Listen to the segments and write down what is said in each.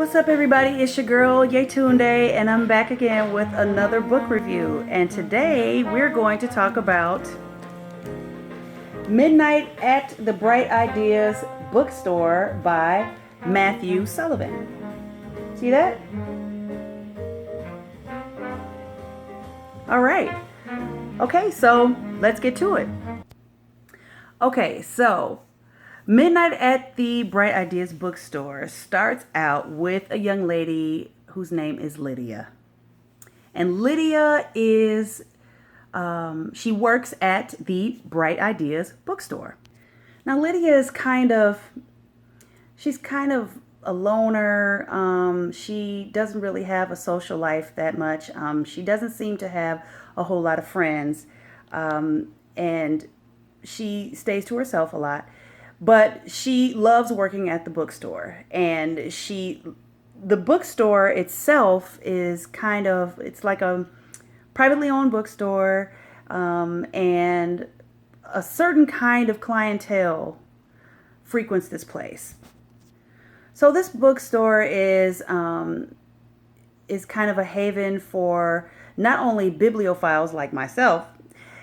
What's up, everybody? It's your girl Yetunde, and I'm back again with another book review. And today we're going to talk about Midnight at the Bright Ideas Bookstore by Matthew Sullivan. See that? All right. Okay, so let's get to it. Okay, so Midnight at the Bright Ideas Bookstore starts out with a young lady whose name is Lydia. And Lydia is, she works at the Bright Ideas Bookstore. Now, Lydia is she's kind of a loner. She doesn't really have a social life that much. She doesn't seem to have a whole lot of friends. And she stays to herself a lot. But she loves working at the bookstore, and the bookstore itself is it's like a privately owned bookstore, and a certain kind of clientele frequents this place. So this bookstore is kind of a haven for not only bibliophiles like myself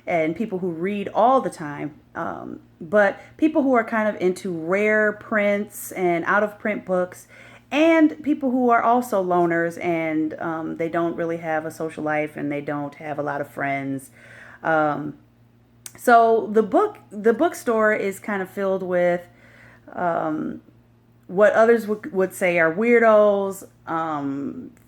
and people who read all the time, but people who are kind of into rare prints and out of print books, and people who are also loners and they don't really have a social life and they don't have a lot of friends. So the bookstore is kind of filled with what others would say are weirdos,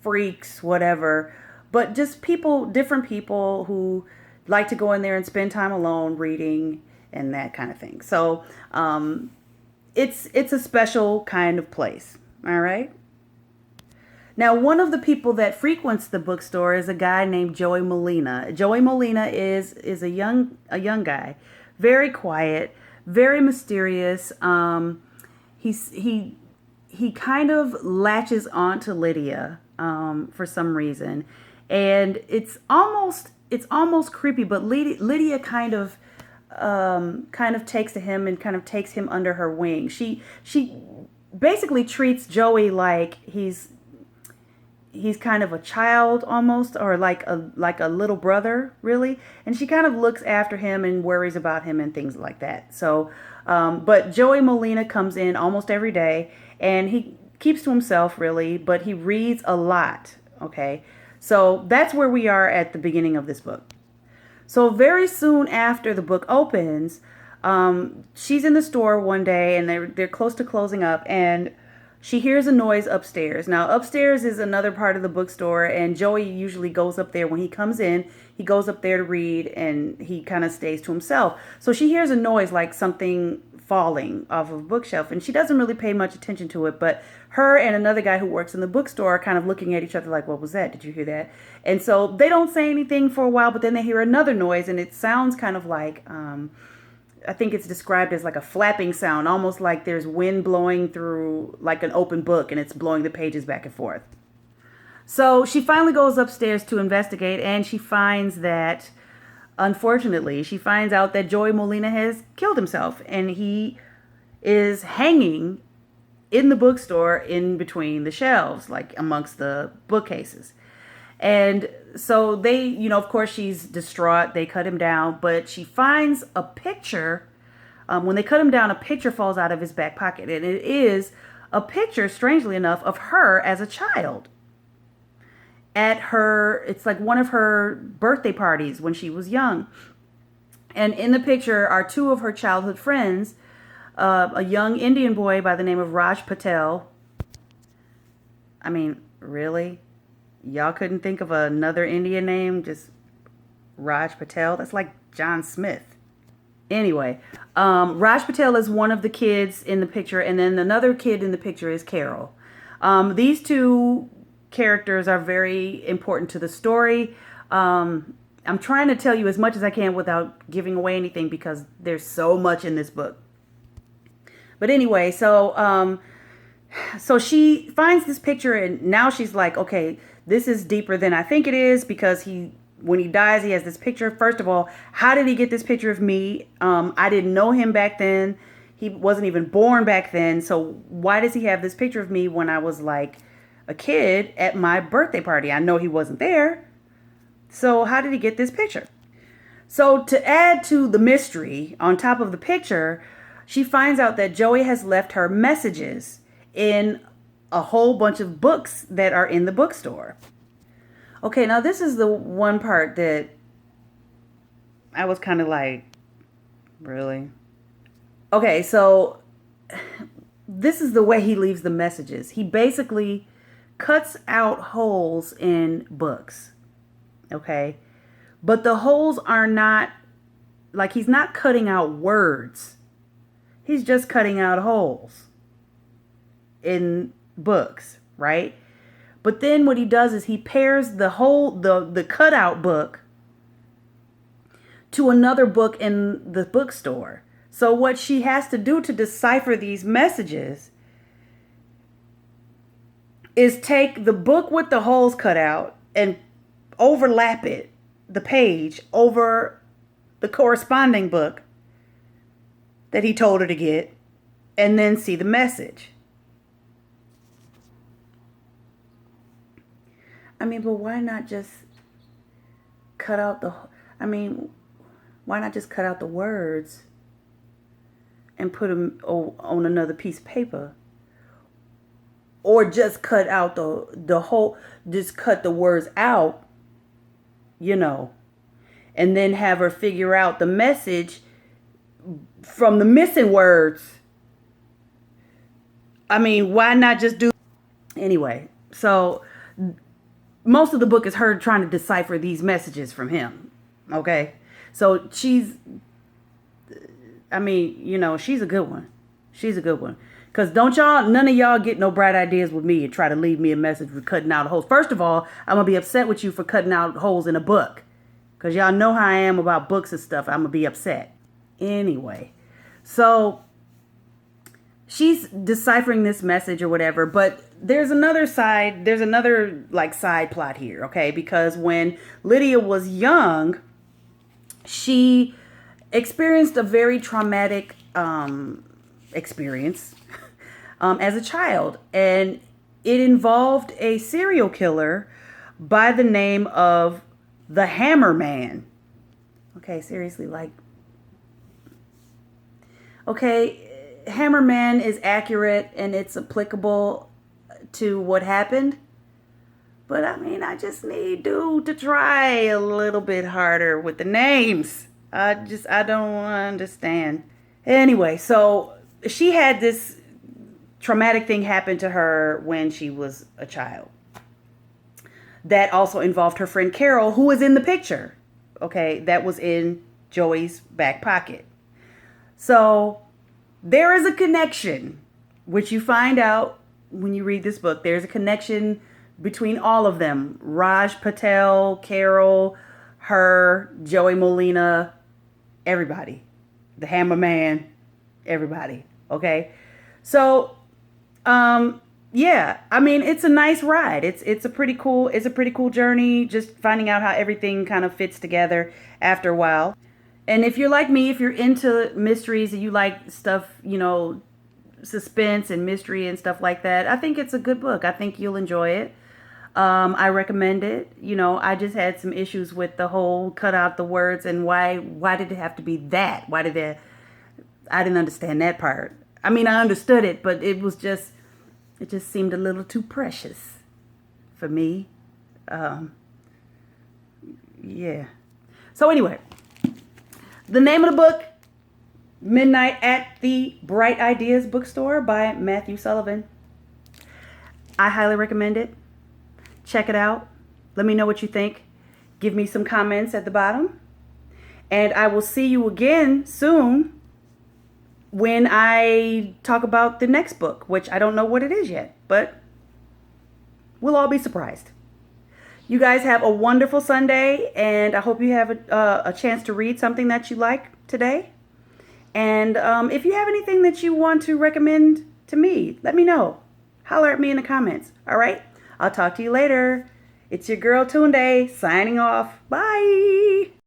freaks, whatever, but just different people who like to go in there and spend time alone reading and that kind of thing. So it's a special kind of place. All right. Now, one of the people that frequents the bookstore is a guy named Joey Molina. Joey Molina is a young guy, very quiet, very mysterious. He kind of latches on to Lydia for some reason, and it's almost creepy. But Lydia kind of takes to him and kind of takes him under her wing. She basically treats Joey like he's kind of a child almost, or like a little brother, really. And she kind of looks after him and worries about him and things like that. So, but Joey Molina comes in almost every day, and he keeps to himself, really, but he reads a lot. Okay. So that's where we are at the beginning of this book. So very soon after the book opens, she's in the store one day, and they're close to closing up, and she hears a noise upstairs. Now, upstairs is another part of the bookstore, and Joey usually goes up there when he comes in. He goes up there to read, and he kind of stays to himself. So she hears a noise like something falling off of a bookshelf, and she doesn't really pay much attention to it, but her and another guy who works in the bookstore are kind of looking at each other like, what was that? Did you hear that? And so they don't say anything for a while, but then they hear another noise, and it sounds kind of like, I think it's described as like a flapping sound, almost like there's wind blowing through like an open book, and it's blowing the pages back and forth. So she finally goes upstairs to investigate, and she finds that, unfortunately, she finds out that Joey Molina has killed himself, and he is hanging in the bookstore in between the shelves, like amongst the bookcases. And so they, of course, she's distraught. They cut him down, but she finds a picture. When they cut him down, a picture falls out of his back pocket, and it is a picture, strangely enough, of her as a child. It's like one of her birthday parties when she was young. And in the picture are two of her childhood friends, a young Indian boy by the name of Raj Patel. I mean, really? Y'all couldn't think of another Indian name? Just Raj Patel? That's like John Smith. Anyway, Raj Patel is one of the kids in the picture, and then another kid in the picture is Carol. These two characters are very important to the story. I'm trying to tell you as much as I can without giving away anything because there's so much in this book. But anyway, so she finds this picture, and now she's like, okay, this is deeper than I think it is, because when he dies, he has this picture. First of all, how did he get this picture of me? I didn't know him back then. He wasn't even born back then. So why does he have this picture of me when I was like a kid at my birthday party. I know he wasn't there. So how did he get this picture? So to add to the mystery, on top of the picture, she finds out that Joey has left her messages in a whole bunch of books that are in the bookstore. Okay, now this is the one part that I was kind of like, really? Okay, so this is the way he leaves the messages. He basically cuts out holes in books. Okay? But the holes are not, like, he's not cutting out words. He's just cutting out holes in books, right? But then what he does is he pairs the cutout book to another book in the bookstore. So what she has to do to decipher these messages is take the book with the holes cut out and overlap it, the page, over the corresponding book that he told her to get, and then see the message. I mean, but why not just cut out why not just cut out the words and put them on another piece of paper? Or just cut out just cut the words out, and then have her figure out the message from the missing words. I mean, why not just do... Anyway, so most of the book is her trying to decipher these messages from him. Okay? So she's a good one. She's a good one. Because none of y'all get no bright ideas with me and try to leave me a message with cutting out holes. First of all, I'm going to be upset with you for cutting out holes in a book. Because y'all know how I am about books and stuff. I'm going to be upset. Anyway, so she's deciphering this message or whatever, but there's another side plot here, okay? Because when Lydia was young, she experienced a very traumatic experience as a child, and it involved a serial killer by the name of the Hammer Man. Okay, seriously, Hammer Man is accurate and it's applicable to what happened. But I just need dude to try a little bit harder with the names. I don't understand. Anyway, so she had this traumatic thing happen to her when she was a child. That also involved her friend Carol, who was in the picture. Okay, that was in Joey's back pocket. So there is a connection, which you find out when you read this book. There's a connection between all of them. Raj Patel, Carol, her, Joey Molina, everybody. The Hammer Man, everybody. Okay? So, it's a nice ride. It's a pretty cool journey, just finding out how everything kind of fits together after a while. And if you're like me, if you're into mysteries and you like stuff, suspense and mystery and stuff like that, I think it's a good book. I think you'll enjoy it. I recommend it. I just had some issues with the whole cut out the words and why did it have to be that? I didn't understand that part. I understood it, but it just seemed a little too precious for me. Yeah. So anyway, the name of the book, Midnight at the Bright Ideas Bookstore by Matthew Sullivan. I highly recommend it. Check it out. Let me know what you think. Give me some comments at the bottom. And I will see you again soon when I talk about the next book, which I don't know what it is yet, but we'll all be surprised. You guys have a wonderful Sunday, and I hope you have a chance to read something that you like today. And if you have anything that you want to recommend to me, let me know. Holler at me in the comments. All right? I'll talk to you later. It's your girl Tunde signing off. Bye.